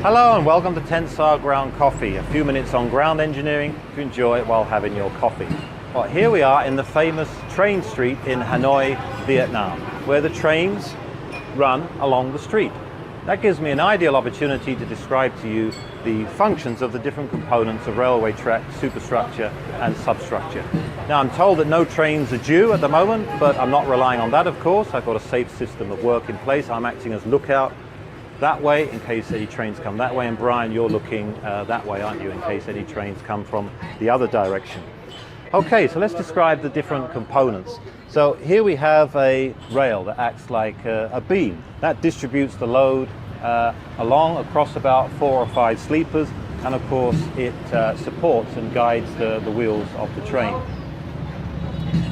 Hello and welcome to Tensar Ground Coffee, a few minutes on ground engineering to enjoy while having your coffee. Well, here we are in the famous train street in Hanoi, Vietnam, where the trains run along the street. That gives me an ideal opportunity to describe to you the functions of the different components of railway track, superstructure and substructure. Now, I'm told that no trains are due at the moment, but I'm not relying on that, of course. I've got a safe system of work in place. I'm acting as lookout that way in case any trains come that way, and Brian, you're looking that way, aren't you, in case any trains come from the other direction. Okay, so let's describe the different components. So here we have a rail that acts like a beam. That distributes the load along across about 4 or 5 sleepers, and of course it supports and guides the wheels of the train.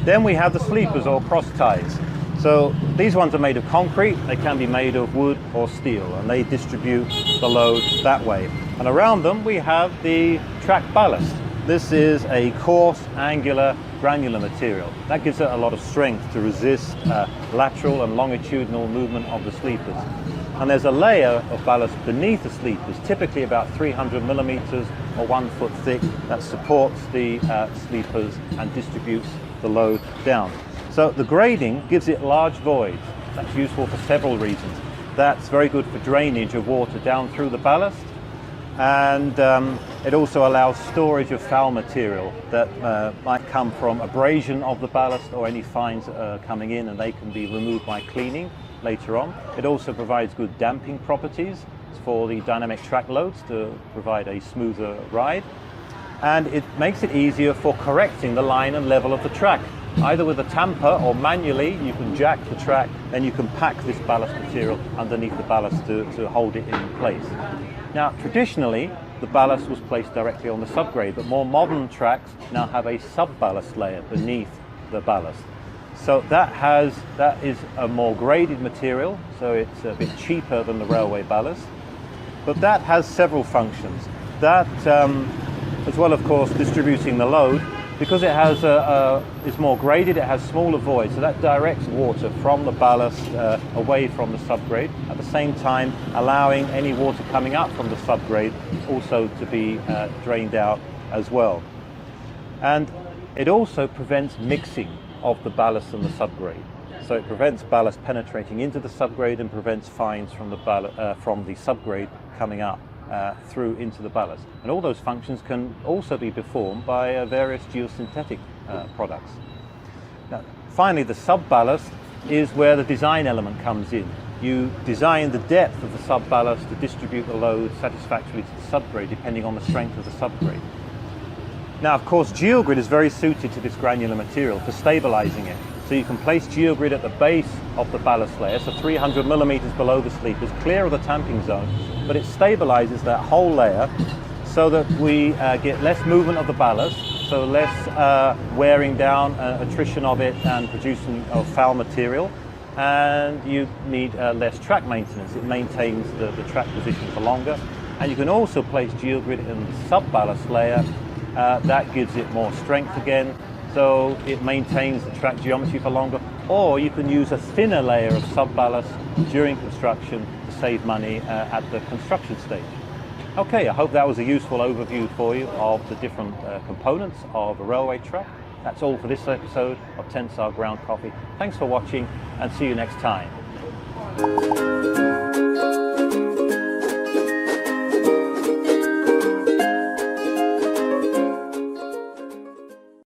Then we have the sleepers or cross ties. So these ones are made of concrete, they can be made of wood or steel, and they distribute the load that way. And around them we have the track ballast. This is a coarse, angular, granular material. That gives it a lot of strength to resist lateral and longitudinal movement of the sleepers. And there's a layer of ballast beneath the sleepers, typically about 300 millimeters or 1 foot thick, that supports the sleepers and distributes the load down. So the grading gives it large voids. That's useful for several reasons. That's very good for drainage of water down through the ballast, and it also allows storage of foul material that might come from abrasion of the ballast or any fines coming in, and they can be removed by cleaning later on. It also provides good damping properties for the dynamic track loads to provide a smoother ride, and it makes it easier for correcting the line and level of the track. Either with a tamper or manually, you can jack the track, and you can pack this ballast material underneath the ballast to hold it in place. Now, traditionally, the ballast was placed directly on the subgrade, but more modern tracks now have a sub-ballast layer beneath the ballast. So that is a more graded material, so it's a bit cheaper than the railway ballast. But that has several functions. That, as well, of course, distributing the load, because it has is more graded, it has smaller voids, so that directs water from the ballast away from the subgrade, at the same time allowing any water coming up from the subgrade also to be drained out as well. And it also prevents mixing of the ballast and the subgrade. So it prevents ballast penetrating into the subgrade and prevents fines from the subgrade coming up through into the ballast. And all those functions can also be performed by various geosynthetic products. Now, finally, the sub-ballast is where the design element comes in. You design the depth of the sub-ballast to distribute the load satisfactorily to the subgrade depending on the strength of the subgrade. Now, of course, geogrid is very suited to this granular material for stabilizing it. So you can place geogrid at the base of the ballast layer, so 300 millimeters below the sleepers, clear of the tamping zone, but it stabilizes that whole layer so that we get less movement of the ballast, so less wearing down, attrition of it and producing of foul material, and you need less track maintenance. It maintains the track position for longer. And you can also place geogrid in the sub-ballast layer. That gives it more strength again, so it maintains the track geometry for longer. Or you can use a thinner layer of sub-ballast during construction to save money at the construction stage. Okay, I hope that was a useful overview for you of the different components of a railway track. That's all for this episode of Tensar Ground Coffee. Thanks for watching, and see you next time.